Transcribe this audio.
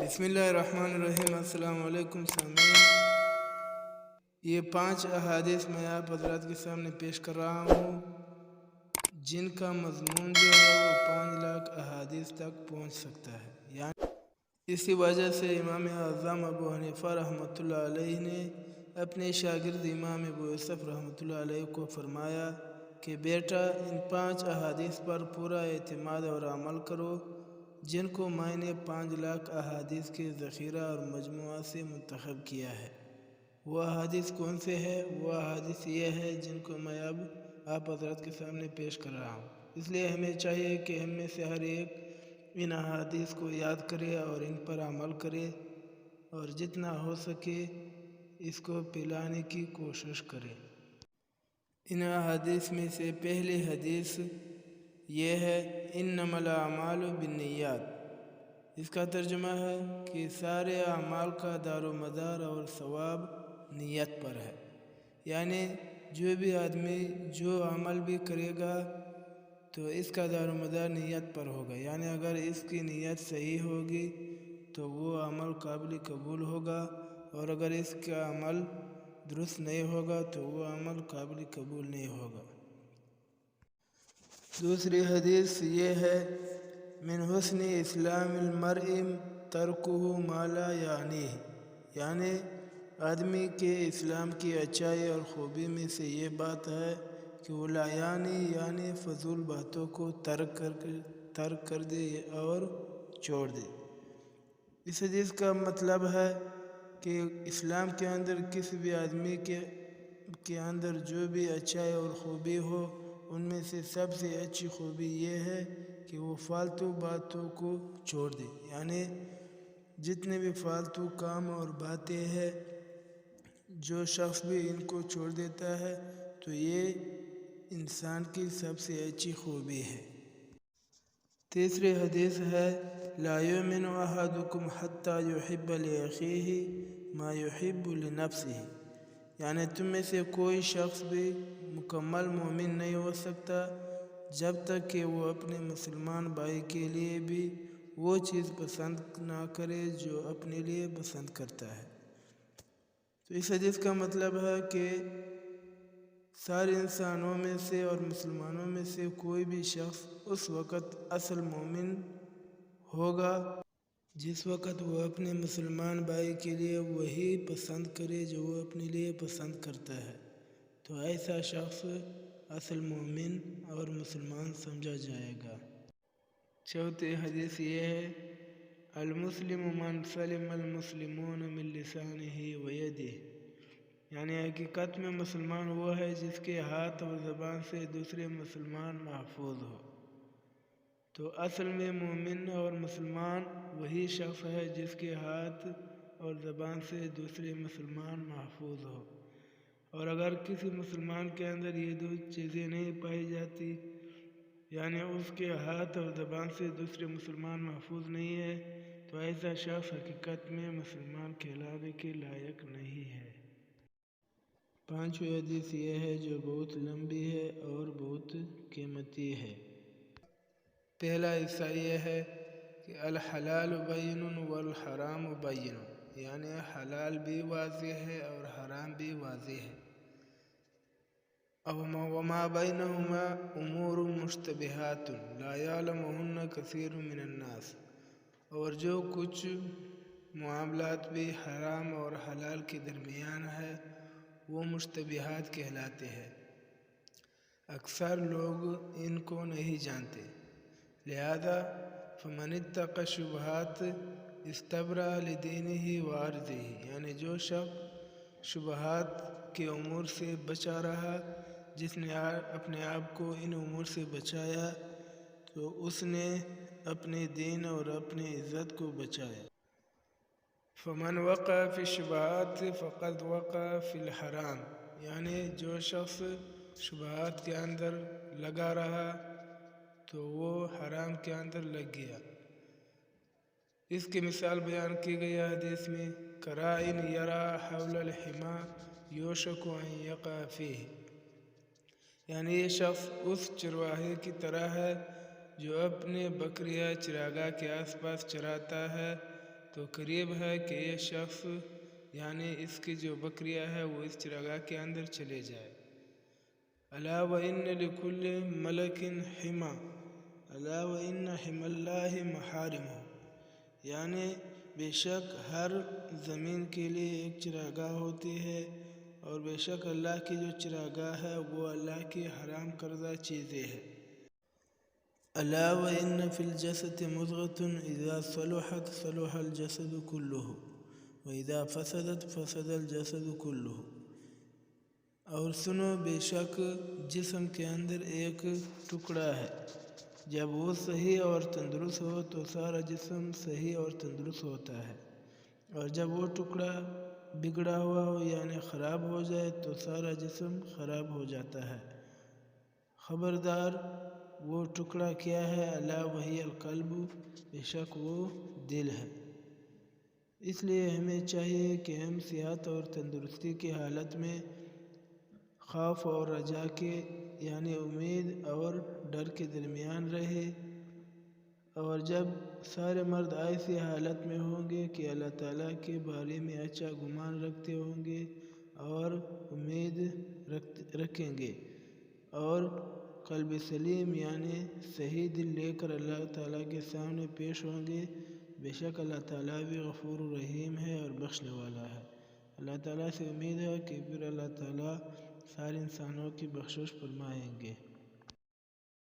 بسم اللہ الرحمن الرحیم۔ السلام علیکم سامعین، یہ 5 احادیث میں آپ حضرات کے سامنے پیش کر رہا ہوں جن کا مضمون جو ہے وہ 5 لاکھ احادیث تک پہنچ سکتا ہے۔ یعنی اسی وجہ سے امام اعظم ابو حنیفہ رحمۃ اللہ علیہ نے اپنے شاگرد امام ابو یوسف رحمۃ اللہ علیہ کو فرمایا کہ بیٹا ان 5 احادیث پر پورا اعتماد اور عمل کرو جن کو میں نے 5 لاکھ احادیث کے ذخیرہ اور مجموعہ سے منتخب کیا ہے۔ وہ احادیث کون سے ہیں؟ وہ احادیث یہ ہے جن کو میں اب آپ حضرات کے سامنے پیش کر رہا ہوں۔ اس لیے ہمیں چاہیے کہ ہم میں سے ہر ایک ان احادیث کو یاد کرے اور ان پر عمل کرے اور جتنا ہو سکے اس کو پلانے کی کوشش کرے۔ ان احادیث میں سے پہلی حدیث یہ ہے انما الاعمال بالنیات۔ اس کا ترجمہ ہے کہ سارے اعمال کا دار و مدار اور ثواب نیت پر ہے۔ یعنی جو بھی آدمی جو عمل بھی کرے گا تو اس کا دار و مدار نیت پر ہوگا۔ یعنی اگر اس کی نیت صحیح ہوگی تو وہ عمل قابل قبول ہوگا، اور اگر اس کا عمل درست نہیں ہوگا تو وہ عمل قابل قبول نہیں ہوگا۔ دوسری حدیث یہ ہے من حسن اسلام المرء ترکہ ما لا یعنیہ۔ یعنی آدمی کے اسلام کی اچائی اور خوبی میں سے یہ بات ہے کہ وہ لا یعنی فضول باتوں کو ترک کر دے اور چھوڑ دے۔ اس حدیث کا مطلب ہے کہ اسلام کے اندر کسی بھی آدمی کے اندر جو بھی اچائی اور خوبی ہو ان میں سے سب سے اچھی خوبی یہ ہے کہ وہ فالتو باتوں کو چھوڑ دے۔ یعنی جتنے بھی فالتو کام اور باتیں ہیں جو شخص بھی ان کو چھوڑ دیتا ہے تو یہ انسان کی سب سے اچھی خوبی ہے۔ تیسری حدیث ہے لا یؤمن احدکم حتی یحب لاخیہ ما یحب لنفسہ۔ یعنی تم میں سے کوئی شخص بھی مکمل مومن نہیں ہو سکتا جب تک کہ وہ اپنے مسلمان بھائی کے لیے بھی وہ چیز پسند نہ کرے جو اپنے لیے پسند کرتا ہے۔ تو اس حدیث کا مطلب ہے کہ سارے انسانوں میں سے اور مسلمانوں میں سے کوئی بھی شخص اس وقت اصل مومن ہوگا جس وقت وہ اپنے مسلمان بھائی کے لیے وہی پسند کرے جو وہ اپنے لیے پسند کرتا ہے، تو ایسا شخص اصل مومن اور مسلمان سمجھا جائے گا۔ چوتھی حدیث یہ ہے المسلم من سلم المسلمون من لسانہ ویدہ۔ یعنی حقیقت میں مسلمان وہ ہے جس کے ہاتھ اور زبان سے دوسرے مسلمان محفوظ ہو۔ تو اصل میں مومن اور مسلمان وہی شخص ہے جس کے ہاتھ اور زبان سے دوسرے مسلمان محفوظ ہو، اور اگر کسی مسلمان کے اندر یہ 2 چیزیں نہیں پائی جاتی، یعنی اس کے ہاتھ اور زبان سے دوسرے مسلمان محفوظ نہیں ہے، تو ایسا شخص حقیقت میں مسلمان کہلانے کے لائق نہیں ہے۔ 5ویں حدیث یہ ہے جو بہت لمبی ہے اور بہت قیمتی ہے۔ پہلا حصہ یہ ہے کہ الحلال بین والحرام بین۔ یعنی حلال بھی واضح ہے اور حرام بھی واضح ہے۔ وما بینہما امور مشتبہات لا یعلمہن کثیر من الناس۔ اور جو کچھ معاملات بھی حرام اور حلال کے درمیان ہے وہ مشتبہات کہلاتے ہیں، اکثر لوگ ان کو نہیں جانتے۔ لہذا فمن اتقى الشبہات استبرأ لدینہ وعرضہ۔ یعنی جو شخص شبہات کے امور سے بچا رہا، جس نے اپنے آپ کو ان امور سے بچایا تو اس نے اپنے دین اور اپنی عزت کو بچایا۔ فمن وقع فی الشبہات فقد وقع فی الحرام۔ یعنی جو شخص شبہات کے اندر لگا رہا تو وہ حرام کے اندر لگ گیا۔ اس کی مثال بیان کی گئی حدیث میں کراعٍ یرعىٰ حول الحمى یوشک ان یقع فیہ۔ یعنی یہ شخص اس چرواہے کی طرح ہے جو اپنے بکریاں چراگاہ کے آس پاس چراتا ہے تو قریب ہے کہ یہ شخص یعنی اس کی جو بکریاں ہے وہ اس چراگاہ کے اندر چلے جائے۔ الا وان لکل ملک حما الا وان حما اللہ محارمہ، یعنی بے شک ہر زمین کے لیے ایک چراگاہ ہوتی ہے، اور بے شک اللہ کی جو چراگاہ ہے وہ اللہ کی حرام کردہ چیزیں ہیں۔ الا وان فی الجسد مضغۃ اذا صلحت صلح الجسد کلہ واذا فسدت فسد الجسد کلہ، اور سنو بے شک جسم کے اندر ایک ٹکڑا ہے، جب وہ صحیح اور تندرست ہو تو سارا جسم صحیح اور تندرست ہوتا ہے، اور جب وہ ٹکڑا بگڑا ہوا ہو یعنی خراب ہو جائے تو سارا جسم خراب ہو جاتا ہے۔ خبردار وہ ٹکڑا کیا ہے؟ الا وہی القلب، بے شک وہ دل ہے۔ اس لیے ہمیں چاہیے کہ ہم صحت اور تندرستی کی حالت میں خوف اور رجا کے یعنی امید اور ڈر کے درمیان رہے، اور جب سارے مرد ایسی حالت میں ہوں گے کہ اللہ تعالیٰ کے بارے میں اچھا گمان رکھتے ہوں گے اور امید رکھیں گے، اور قلب سلیم یعنی صحیح دل لے کر اللہ تعالیٰ کے سامنے پیش ہوں گے، بے شک اللہ تعالیٰ بھی غفور رحیم ہے اور بخشنے والا ہے۔ اللہ تعالیٰ سے امید ہے کہ پھر اللہ تعالیٰ سارے انسانوں کی بخشش فرمائیں گے۔